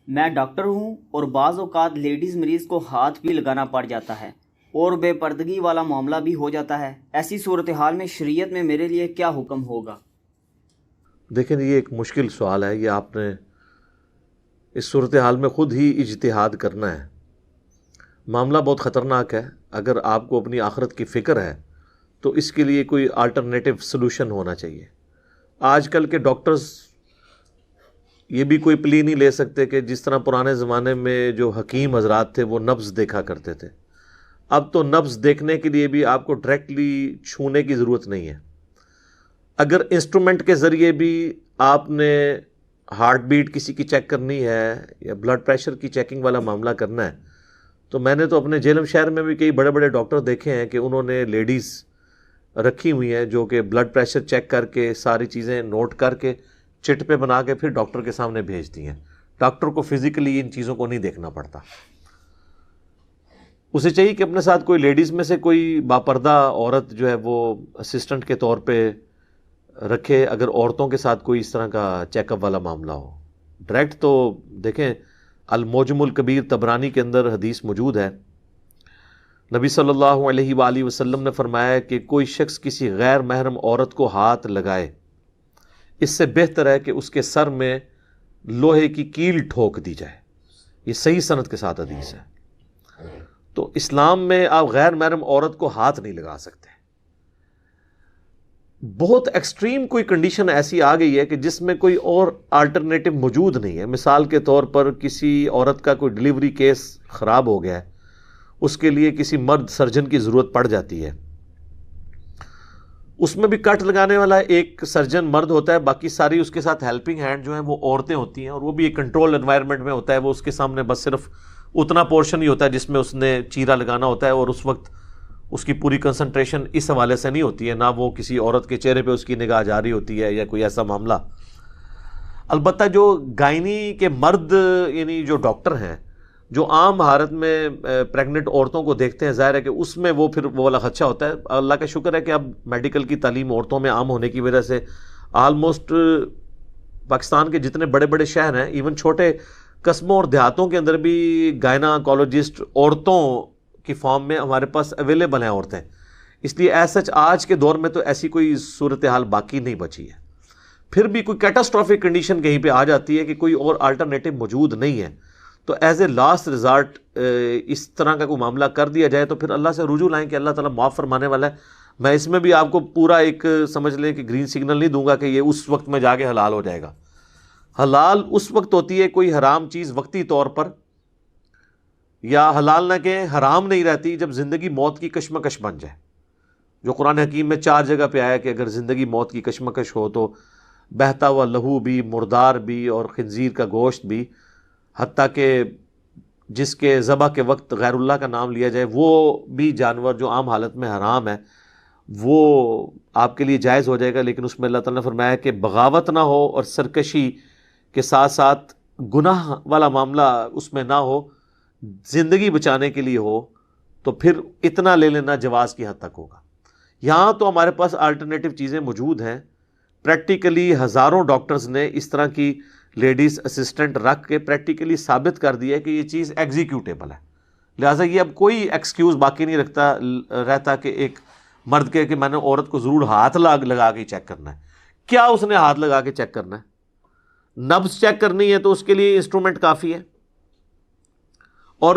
میں ڈاکٹر ہوں اور بعض اوقات لیڈیز مریض کو ہاتھ بھی لگانا پڑ جاتا ہے اور بے پردگی والا معاملہ بھی ہو جاتا ہے۔ ایسی صورتحال میں شریعت میں میرے لیے کیا حکم ہوگا؟ دیکھیں یہ ایک مشکل سوال ہے، یہ آپ نے اس صورتحال میں خود ہی اجتہاد کرنا ہے۔ معاملہ بہت خطرناک ہے۔ اگر آپ کو اپنی آخرت کی فکر ہے تو اس کے لیے کوئی آلٹرنیٹو سلوشن ہونا چاہیے۔ آج کل کے ڈاکٹرز یہ بھی کوئی پلی نہیں لے سکتے کہ جس طرح پرانے زمانے میں جو حکیم حضرات تھے وہ نبض دیکھا کرتے تھے، اب تو نبض دیکھنے کے لیے بھی آپ کو ڈائریکٹلی چھونے کی ضرورت نہیں ہے۔ اگر انسٹرومنٹ کے ذریعے بھی آپ نے ہارٹ بیٹ کسی کی چیک کرنی ہے یا بلڈ پریشر کی چیکنگ والا معاملہ کرنا ہے تو میں نے تو اپنے جہلم شہر میں بھی کئی بڑے بڑے ڈاکٹر دیکھے ہیں کہ انہوں نے لیڈیز رکھی ہوئی ہیں جو کہ بلڈ پریشر چیک کر کے ساری چیزیں نوٹ کر کے چٹ پہ بنا کے پھر ڈاکٹر کے سامنے بھیج دی ہیں۔ ڈاکٹر کو فزیکلی ان چیزوں کو نہیں دیکھنا پڑتا۔ اسے چاہیے کہ اپنے ساتھ کوئی لیڈیز میں سے کوئی باپردہ عورت جو ہے وہ اسسٹنٹ کے طور پہ رکھے، اگر عورتوں کے ساتھ کوئی اس طرح کا چیک اپ والا معاملہ ہو۔ ڈائریکٹ تو دیکھیں المعجم الکبیر طبرانی کے اندر حدیث موجود ہے، نبی صلی اللہ علیہ وآلہ وسلم نے فرمایا کہ کوئی شخص کسی غیر محرم عورت کو ہاتھ لگائے، اس سے بہتر ہے کہ اس کے سر میں لوہے کی کیل ٹھوک دی جائے۔ یہ صحیح سند کے ساتھ حدیث ہے۔ تو اسلام میں آپ غیر محرم عورت کو ہاتھ نہیں لگا سکتے۔ بہت ایکسٹریم کوئی کنڈیشن ایسی آ گئی ہے کہ جس میں کوئی اور آلٹرنیٹو موجود نہیں ہے۔ مثال کے طور پر کسی عورت کا کوئی ڈیلیوری کیس خراب ہو گیا ہے، اس کے لیے کسی مرد سرجن کی ضرورت پڑ جاتی ہے، اس میں بھی کٹ لگانے والا ایک سرجن مرد ہوتا ہے، باقی ساری اس کے ساتھ ہیلپنگ ہینڈ جو ہیں وہ عورتیں ہوتی ہیں، اور وہ بھی ایک کنٹرول انوائرمنٹ میں ہوتا ہے۔ وہ اس کے سامنے بس صرف اتنا پورشن ہی ہوتا ہے جس میں اس نے چیرا لگانا ہوتا ہے، اور اس وقت اس کی پوری کنسنٹریشن اس حوالے سے نہیں ہوتی ہے، نہ وہ کسی عورت کے چہرے پہ اس کی نگاہ جاری ہوتی ہے یا کوئی ایسا معاملہ۔ البتہ جو گائنی کے مرد یعنی جو ڈاکٹر ہیں جو عام حالت میں پریگننٹ عورتوں کو دیکھتے ہیں، ظاہر ہے کہ اس میں وہ پھر وہ والا خدشہ ہوتا ہے۔ اللہ کا شکر ہے کہ اب میڈیکل کی تعلیم عورتوں میں عام ہونے کی وجہ سے آلموسٹ پاکستان کے جتنے بڑے بڑے شہر ہیں، ایون چھوٹے قصبوں اور دیہاتوں کے اندر بھی گائناکولوجسٹ عورتوں کی فارم میں ہمارے پاس اویلیبل ہیں عورتیں۔ اس لیے ایز سچ آج کے دور میں تو ایسی کوئی صورتحال باقی نہیں بچی ہے۔ پھر بھی کوئی کیٹاسٹرافک کنڈیشن کہیں پہ آ جاتی ہے کہ کوئی اور آلٹرنیٹو موجود نہیں ہے، تو ایز اے لاسٹ ریزارٹ اس طرح کا کوئی معاملہ کر دیا جائے تو پھر اللہ سے رجوع لائیں کہ اللہ تعالیٰ معاف فرمانے والا ہے۔ میں اس میں بھی آپ کو پورا ایک سمجھ لیں کہ گرین سگنل نہیں دوں گا کہ یہ اس وقت میں جا کے حلال ہو جائے گا۔ حلال اس وقت ہوتی ہے کوئی حرام چیز وقتی طور پر، یا حلال نہ کہ حرام نہیں رہتی جب زندگی موت کی کشمکش بن جائے، جو قرآن حکیم میں 4 جگہ پہ آیا کہ اگر زندگی موت کی کشمکش ہو تو بہتا ہوا لہو بھی، مردار بھی، اور خنزیر کا گوشت بھی، حتیٰ کہ جس کے ذبح کے وقت غیر اللہ کا نام لیا جائے وہ بھی جانور جو عام حالت میں حرام ہے وہ آپ کے لیے جائز ہو جائے گا۔ لیکن اس میں اللہ تعالیٰ نے فرمایا کہ بغاوت نہ ہو اور سرکشی کے ساتھ ساتھ گناہ والا معاملہ اس میں نہ ہو، زندگی بچانے کے لیے ہو، تو پھر اتنا لے لینا جواز کی حد تک ہوگا۔ یہاں تو ہمارے پاس آلٹرنیٹو چیزیں موجود ہیں۔ پریکٹیکلی ہزاروں ڈاکٹرز نے اس طرح کی لیڈیز اسسٹنٹ رکھ کے پریکٹیکلی ثابت کر دیا کہ یہ چیز ایگزیکیوٹیبل ہے۔ لہٰذا یہ اب کوئی ایکسکیوز باقی نہیں رہتا کہ ایک مرد کے کہ میں نے عورت کو ضرور ہاتھ لگا کے چیک کرنا ہے۔ کیا اس نے ہاتھ لگا کے چیک کرنا ہے؟ نبض چیک کرنی ہے تو اس کے لیے انسٹرومنٹ کافی ہے، اور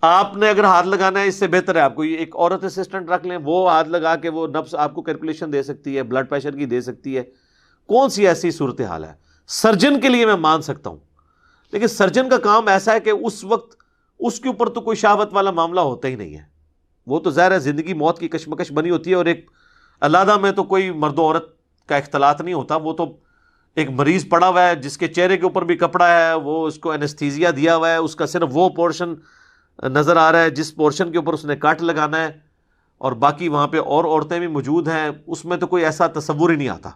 آپ نے اگر ہاتھ لگانا ہے اس سے بہتر ہے آپ کو ایک عورت اسسٹنٹ رکھ لیں، وہ ہاتھ لگا کے وہ نبض آپ کو کیلکولیشن دے سکتی ہے، بلڈ پریشر کی دے سکتی ہے۔ کون سی ایسی صورتحال ہے؟ سرجن کے لیے میں مان سکتا ہوں، لیکن سرجن کا کام ایسا ہے کہ اس وقت اس کے اوپر تو کوئی شہوت والا معاملہ ہوتا ہی نہیں ہے، وہ تو ظاہر ہے زندگی موت کی کشمکش بنی ہوتی ہے، اور ایک علیحدہ میں تو کوئی مرد و عورت کا اختلاط نہیں ہوتا، وہ تو ایک مریض پڑا ہوا ہے جس کے چہرے کے اوپر بھی کپڑا ہے، وہ اس کو انستھیزیا دیا ہوا ہے، اس کا صرف وہ پورشن نظر آ رہا ہے جس پورشن کے اوپر اس نے کٹ لگانا ہے، اور باقی وہاں پہ اور عورتیں بھی موجود ہیں، اس میں تو کوئی ایسا تصور ہی نہیں آتا۔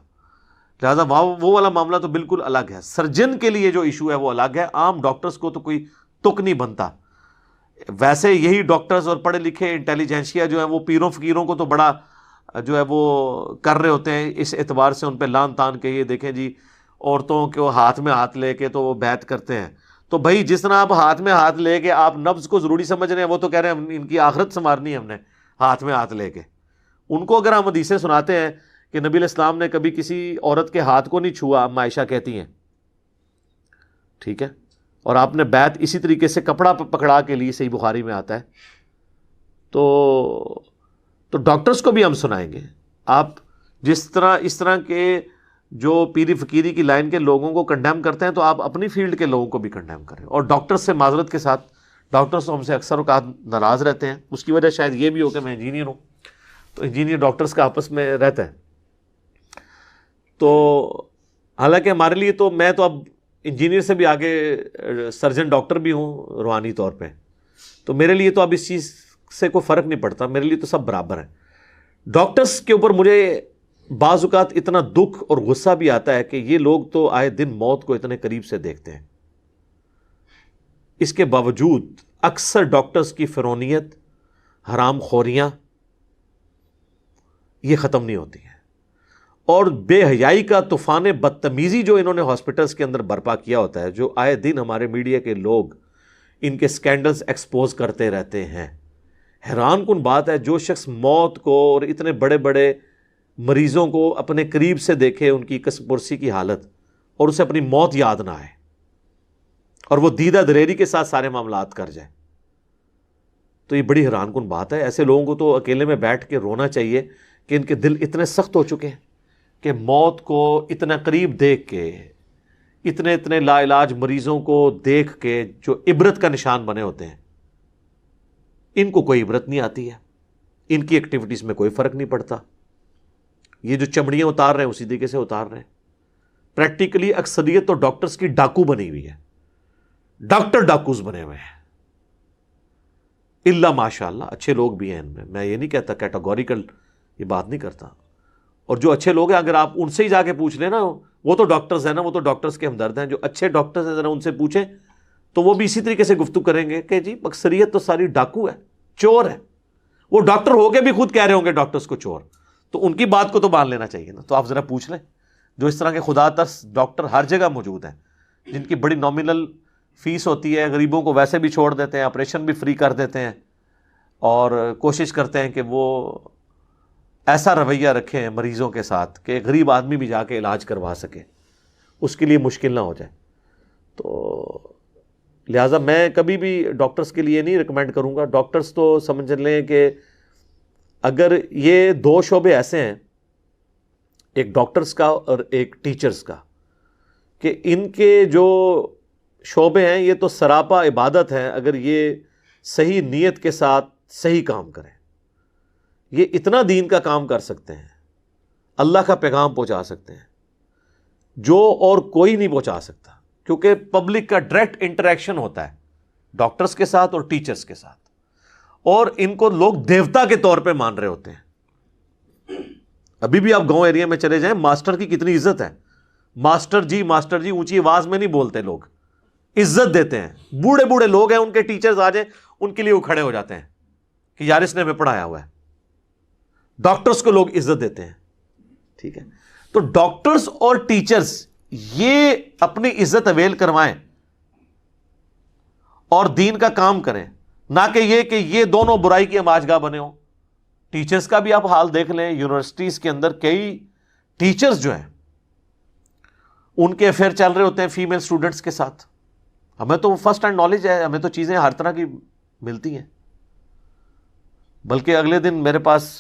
لہٰذا وہ والا معاملہ تو بالکل الگ ہے۔ سرجن کے لیے جو ایشو ہے وہ الگ ہے، عام ڈاکٹرز کو تو کوئی تک نہیں بنتا۔ ویسے یہی ڈاکٹرز اور پڑھے لکھے انٹیلیجنشیا جو ہیں وہ پیروں فقیروں کو تو بڑا جو ہے وہ کر رہے ہوتے ہیں، اس اعتبار سے ان پہ لان تان کے یہ دیکھیں جی عورتوں کو ہاتھ میں ہاتھ لے کے تو وہ بیعت کرتے ہیں۔ تو بھائی جس طرح آپ ہاتھ میں ہاتھ لے کے آپ نبض کو ضروری سمجھ رہے ہیں، وہ تو کہہ رہے ہیں ان کی آخرت سنوارنی ہے ہم نے ہاتھ میں ہاتھ لے کے. ان کو اگر ہم حدیثیں سناتے ہیں کہ نبی علیہ السلام نے کبھی کسی عورت کے ہاتھ کو نہیں چھوا، اما عائشہ کہتی ہیں، ٹھیک ہے، اور آپ نے بیعت اسی طریقے سے کپڑا پکڑا کے لی، صحیح بخاری میں آتا ہے، تو ڈاکٹرز کو بھی ہم سنائیں گے. آپ جس طرح اس طرح کے جو پیری فقیری کی لائن کے لوگوں کو کنڈیم کرتے ہیں، تو آپ اپنی فیلڈ کے لوگوں کو بھی کنڈیم کریں. اور ڈاکٹرز سے معذرت کے ساتھ، ڈاکٹرز ہم سے اکثر اوقات ناراض رہتے ہیں، اس کی وجہ شاید یہ بھی ہو کہ میں انجینئر ہوں، تو انجینئر ڈاکٹرز کا آپس میں رہتا ہے. تو حالانکہ ہمارے لیے تو میں تو اب انجینئر سے بھی آگے سرجن ڈاکٹر بھی ہوں روحانی طور پہ، تو میرے لیے تو اب اس چیز سے کوئی فرق نہیں پڑتا، میرے لیے تو سب برابر ہیں. ڈاکٹرز کے اوپر مجھے بعض اوقات اتنا دکھ اور غصہ بھی آتا ہے کہ یہ لوگ تو آئے دن موت کو اتنے قریب سے دیکھتے ہیں، اس کے باوجود اکثر ڈاکٹرز کی فرونیت، حرام خوریاں یہ ختم نہیں ہوتی ہیں. اور بے حیائی کا طوفان بدتمیزی جو انہوں نے ہاسپٹلز کے اندر برپا کیا ہوتا ہے، جو آئے دن ہمارے میڈیا کے لوگ ان کے سکینڈلز ایکسپوز کرتے رہتے ہیں. حیران کن بات ہے، جو شخص موت کو اور اتنے بڑے بڑے مریضوں کو اپنے قریب سے دیکھے، ان کی کس پرسی کی حالت، اور اسے اپنی موت یاد نہ آئے، اور وہ دیدہ دلیری کے ساتھ سارے معاملات کر جائے، تو یہ بڑی حیران کن بات ہے. ایسے لوگوں کو تو اکیلے میں بیٹھ کے رونا چاہیے کہ ان کے دل اتنے سخت ہو چکے ہیں کہ موت کو اتنا قریب دیکھ کے، اتنے لا علاج مریضوں کو دیکھ کے جو عبرت کا نشان بنے ہوتے ہیں، ان کو کوئی عبرت نہیں آتی ہے، ان کی ایکٹیویٹیز میں کوئی فرق نہیں پڑتا. یہ جو چمڑیاں اتار رہے ہیں اسی طریقے سے اتار رہے ہیں. پریکٹیکلی اکثریت تو ڈاکٹرز کی ڈاکو بنی ہوئی ہے، ڈاکٹر ڈاکوز بنے ہوئے ہیں. اللہ ماشاء اللہ اچھے لوگ بھی ہیں ان میں یہ نہیں کہتا، کیٹاگوریکل یہ بات نہیں کرتا. اور جو اچھے لوگ ہیں اگر آپ ان سے ہی جا کے پوچھ لیں نا، وہ تو ڈاکٹرز ہیں نا، وہ تو ڈاکٹرز کے ہمدرد ہیں. جو اچھے ڈاکٹرز ہیں ذرا ان سے پوچھیں تو وہ بھی اسی طریقے سے گفتگو کریں گے کہ جی اکثریت تو ساری ڈاکو ہے، چور ہے. وہ ڈاکٹر ہو کے بھی خود کہہ رہے ہوں گے ڈاکٹرز کو چور، تو ان کی بات کو تو مان لینا چاہیے نا. تو آپ ذرا پوچھ لیں، جو اس طرح کے خدا ترس ڈاکٹر ہر جگہ موجود ہیں، جن کی بڑی نامنل فیس ہوتی ہے، غریبوں کو ویسے بھی چھوڑ دیتے ہیں، آپریشن بھی فری کر دیتے ہیں، اور کوشش کرتے ہیں کہ وہ ایسا رویہ رکھیں مریضوں کے ساتھ کہ غریب آدمی بھی جا کے علاج کروا سکے، اس کے لیے مشکل نہ ہو جائے. تو لہٰذا میں کبھی بھی ڈاکٹرز کے لیے نہیں ریکمینڈ کروں گا. ڈاکٹرز تو سمجھ لیں کہ اگر یہ دو شعبے ایسے ہیں، ایک ڈاکٹرز کا اور ایک ٹیچرز کا، کہ ان کے جو شعبے ہیں یہ تو سراپا عبادت ہیں. اگر یہ صحیح نیت کے ساتھ صحیح کام کریں، یہ اتنا دین کا کام کر سکتے ہیں، اللہ کا پیغام پہنچا سکتے ہیں جو اور کوئی نہیں پہنچا سکتا. کیونکہ پبلک کا ڈائریکٹ انٹریکشن ہوتا ہے ڈاکٹرز کے ساتھ اور ٹیچرز کے ساتھ، اور ان کو لوگ دیوتا کے طور پہ مان رہے ہوتے ہیں. ابھی بھی آپ گاؤں ایریا میں چلے جائیں، ماسٹر کی کتنی عزت ہے. ماسٹر جی اونچی آواز میں نہیں بولتے، لوگ عزت دیتے ہیں. بوڑھے بوڑھے لوگ ہیں، ان کے ٹیچرز آ جائیں ان کے لیے وہ کھڑے ہو جاتے ہیں کہ یار اس نے ہمیں پڑھایا ہوا ہے. ڈاکٹرز کو لوگ عزت دیتے ہیں. ٹھیک ہے، تو ڈاکٹرز اور ٹیچرز یہ اپنی عزت اویل کروائیں اور دین کا کام کریں، نہ کہ یہ دونوں برائی کی ہماج گاہ بنے ہوں. ٹیچرز کا بھی آپ حال دیکھ لیں، یونیورسٹیز کے اندر کئی ٹیچرز جو ہیں ان کے افیئر چل رہے ہوتے ہیں فیمیل اسٹوڈنٹس کے ساتھ. ہمیں تو فرسٹ ہینڈ نالج ہے، ہمیں تو چیزیں ہر طرح کی ملتی ہیں. بلکہ اگلے دن میرے پاس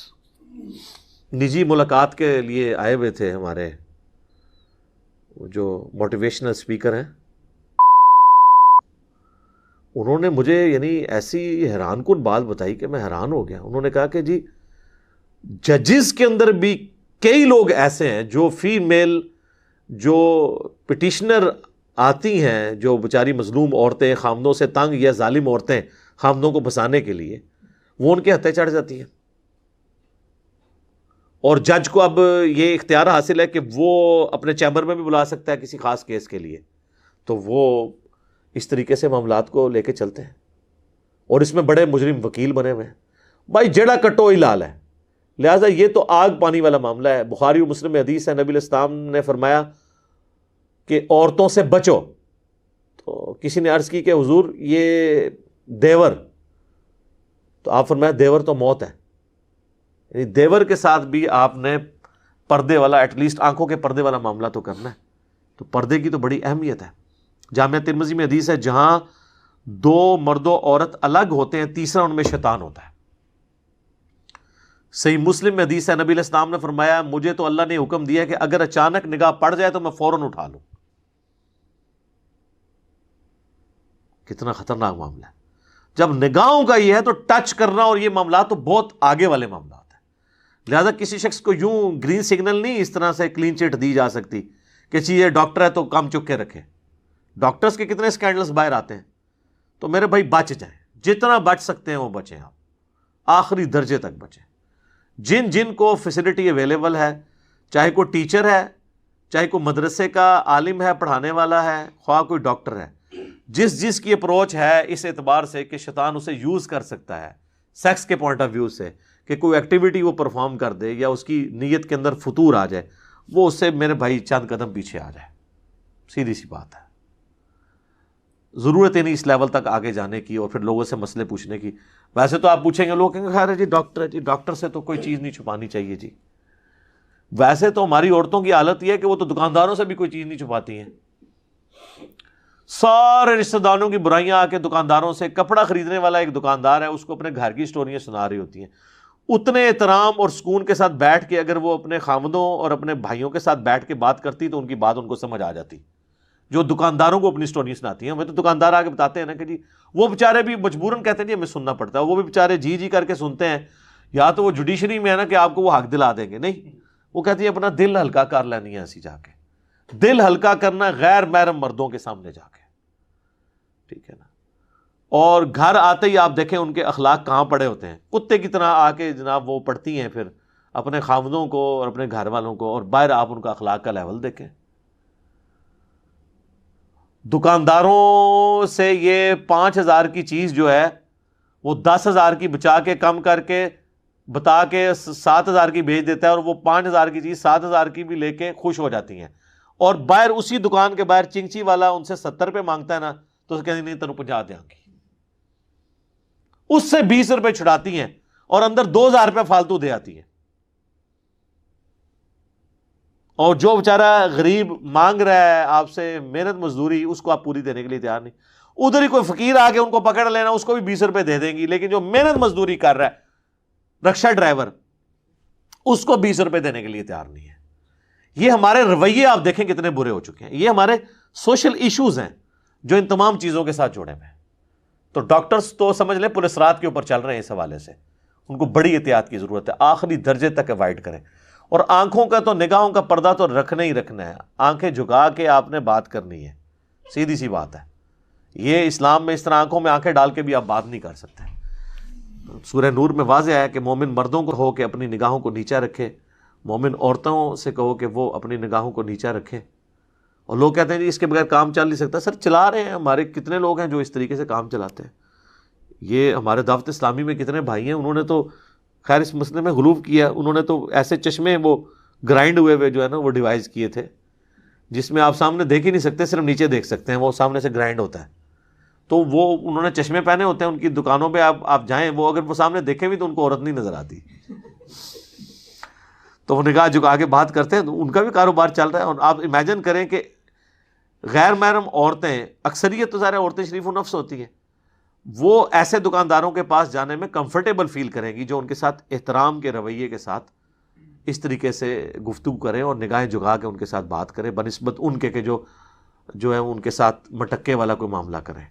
نجی ملاقات کے لیے آئے ہوئے تھے ہمارے جو موٹیویشنل اسپیکر ہیں. انہوں نے مجھے یعنی ایسی حیران کن بات بتائی کہ میں حیران ہو گیا. انہوں نے کہا کہ جی ججز کے اندر بھی کئی لوگ ایسے ہیں جو فیمیل جو پٹیشنر آتی ہیں، جو بیچاری مظلوم عورتیں، خامدوں سے تنگ یا ظالم عورتیں خامدوں کو بسانے کے لیے، وہ ان کے ہتھے چڑھ جاتی ہیں. اور جج کو اب یہ اختیار حاصل ہے کہ وہ اپنے چیمبر میں بھی بلا سکتا ہے کسی خاص کیس کے لیے. تو وہ اس طریقے سے معاملات کو لے کے چلتے ہیں، اور اس میں بڑے مجرم وکیل بنے ہوئے ہیں. بھائی جڑا کٹو ہی لال ہے. لہٰذا یہ تو آگ پانی والا معاملہ ہے. بخاری و مسلم میں حدیث ہے، نبی علیہ السلام نے فرمایا کہ عورتوں سے بچو. تو کسی نے عرض کی کہ حضور یہ دیور، تو آپ فرمایا دیور تو موت ہے، یعنی دیور کے ساتھ بھی آپ نے پردے والا، ایٹ لیسٹ آنکھوں کے پردے والا معاملہ تو کرنا ہے. تو پردے کی تو بڑی اہمیت ہے. جامعہ ترمذی میں حدیث ہے جہاں دو مرد و عورت الگ ہوتے ہیں تیسرا ان میں شیطان ہوتا ہے. صحیح مسلم میں حدیث ہے نبی علیہ السلام نے فرمایا مجھے تو اللہ نے حکم دیا کہ اگر اچانک نگاہ پڑ جائے تو میں فوراً اٹھا لوں. کتنا خطرناک معاملہ ہے. جب نگاہوں کا یہ ہے تو ٹچ کرنا اور یہ معاملات تو بہت آگے والے معاملات ہیں. لہذا کسی شخص کو یوں گرین سگنل نہیں اس طرح سے کلین چٹ دی جا سکتی کہ یہ ڈاکٹر ہے تو کام چک کے رکھے. ڈاکٹرز کے کتنے اسکینڈلز باہر آتے ہیں. تو میرے بھائی بچ جائیں، جتنا بچ سکتے ہیں وہ بچیں، آپ آخری درجے تک بچیں. جن جن کو فیسلٹی اویلیبل ہے، چاہے کوئی ٹیچر ہے، چاہے کوئی مدرسے کا عالم ہے پڑھانے والا ہے، خواہ کوئی ڈاکٹر ہے، جس کی اپروچ ہے اس اعتبار سے کہ شیطان اسے یوز کر سکتا ہے سیکس کے پوائنٹ آف ویو سے کہ کوئی ایکٹیویٹی وہ پرفارم کر دے یا اس کی نیت کے اندر فتور آ جائے، وہ اس سے میرے بھائی چند قدم پیچھے آ جائے. سیدھی سی بات ہے. ضرورت ہی نہیں اس لیول تک آگے جانے کی اور پھر لوگوں سے مسئلے پوچھنے کی. ویسے تو آپ پوچھیں گے، لوگ کہیں گے خیر ہے جی ڈاکٹر ہے جی، ڈاکٹر سے تو کوئی چیز نہیں چھپانی چاہیے جی. ویسے تو ہماری عورتوں کی حالت یہ ہے کہ وہ تو دکانداروں سے بھی کوئی چیز نہیں چھپاتی ہیں. سارے رشتہ داروں کی برائیاں آ کے دکانداروں سے، کپڑا خریدنے والا ایک دکاندار ہے اس کو اپنے گھر کی سٹوریاں سنا رہی ہوتی ہیں. اتنے احترام اور سکون کے ساتھ بیٹھ کے اگر وہ اپنے خاوندوں اور اپنے بھائیوں کے ساتھ بیٹھ کے بات کرتی تو ان کی بات ان کو سمجھ آ جاتی. جو دکانداروں کو اپنی سٹوریاں سناتی ہیں، ہمیں تو دکاندار آ کے بتاتے ہیں نا کہ جی وہ بیچارے بھی مجبوراً کہتے ہیں جی ہمیں سننا پڑتا ہے، وہ بھی بیچارے جی جی کر کے سنتے ہیں. یا تو وہ جوڈیشری میں ہے نا کہ آپ کو وہ حق دلا دیں گے، نہیں، وہ کہتی ہے اپنا دل ہلکا کر لینی ہے ایسی جا کے. دل ہلکا کرنا غیر محرم مردوں کے سامنے جا کے، ٹھیک ہے نا. اور گھر آتے ہی آپ دیکھیں ان کے اخلاق کہاں پڑے ہوتے ہیں، کتے کی طرح آ کے جناب وہ پڑھتی ہیں پھر اپنے خاوندوں کو اور اپنے گھر والوں کو، اور باہر آپ ان کا اخلاق کا لیول دیکھیں. دکانداروں سے یہ 5,000 کی چیز جو ہے وہ 10,000 کی بچا کے کم کر کے بتا کے 7,000 کی بھیج دیتا ہے، اور وہ 5,000 کی چیز 7,000 کی بھی لے کے خوش ہو جاتی ہیں. اور باہر اسی دکان کے باہر چنگچی والا ان سے 70 روپے مانگتا ہے نا تو کہتے نہیں تینوں 50 دیں گی، اس سے 20 روپے چھڑاتی ہیں اور اندر 2,000 روپے فالتو دے آتی ہیں. اور جو بیچارہ غریب مانگ رہا ہے آپ سے محنت مزدوری، اس کو آپ پوری دینے کے لیے تیار نہیں. ادھر ہی کوئی فقیر آ کے ان کو پکڑ لینا، اس کو بھی 20 روپے دے دیں گی، لیکن جو محنت مزدوری کر رہا ہے رکشہ ڈرائیور، اس کو 20 روپے دینے کے لیے تیار نہیں ہے. یہ ہمارے رویے آپ دیکھیں کتنے برے ہو چکے ہیں. یہ ہمارے سوشل ایشوز ہیں جو ان تمام چیزوں کے ساتھ جوڑے ہوئے ہیں. تو ڈاکٹرز تو سمجھ لیں پولیس رات کے اوپر چل رہے ہیں اس حوالے سے. ان کو بڑی احتیاط کی ضرورت ہے، آخری درجے تک اوائڈ کریں. اور آنکھوں کا تو، نگاہوں کا پردہ تو رکھنا ہی رکھنا ہے. آنکھیں جھکا کے آپ نے بات کرنی ہے، سیدھی سی بات ہے. یہ اسلام میں اس طرح آنکھوں میں آنکھیں ڈال کے بھی آپ بات نہیں کر سکتے. سورہ نور میں واضح ہے کہ مومن مردوں کو ہو کہ اپنی نگاہوں کو نیچا رکھے، مومن عورتوں سے کہو کہ وہ اپنی نگاہوں کو نیچا رکھے. اور لوگ کہتے ہیں جی اس کے بغیر کام چل نہیں سکتا. سر چلا رہے ہیں، ہمارے کتنے لوگ ہیں جو اس طریقے سے کام چلاتے ہیں. یہ ہمارے دعوت اسلامی میں کتنے بھائی ہیں، انہوں نے تو خیر اس مسئلے میں غلوف کیا. انہوں نے تو ایسے چشمے وہ گرائنڈ ہوئے جو ہے نا وہ ڈیوائز کیے تھے جس میں آپ سامنے دیکھ ہی نہیں سکتے، صرف نیچے دیکھ سکتے ہیں، وہ سامنے سے گرائنڈ ہوتا ہے. تو وہ انہوں نے چشمے پہنے ہوتے ہیں، ان کی دکانوں پہ آپ جائیں، وہ اگر وہ سامنے دیکھیں بھی تو ان کو عورت نہیں نظر آتی. تو وہ نگاہ جھکا کے بات کرتے ہیں، تو ان کا بھی کاروبار چل رہا ہے. اور آپ امیجن کریں کہ غیر محرم عورتیں، اکثریت تو سارے عورتیں شریف و نفس ہوتی ہیں، وہ ایسے دکانداروں کے پاس جانے میں کمفرٹیبل فیل کریں گی جو ان کے ساتھ احترام کے رویے کے ساتھ اس طریقے سے گفتگو کریں اور نگاہیں جھکا کے ان کے ساتھ بات کریں، بنسبت ان کے کہ جو ہے ان کے ساتھ مٹکے والا کوئی معاملہ کریں.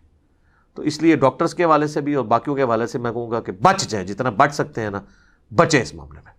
تو اس لیے ڈاکٹرز کے حوالے سے بھی اور باقیوں کے حوالے سے میں کہوں گا کہ بچ جائیں، جتنا بچ سکتے ہیں نا بچیں اس معاملے میں.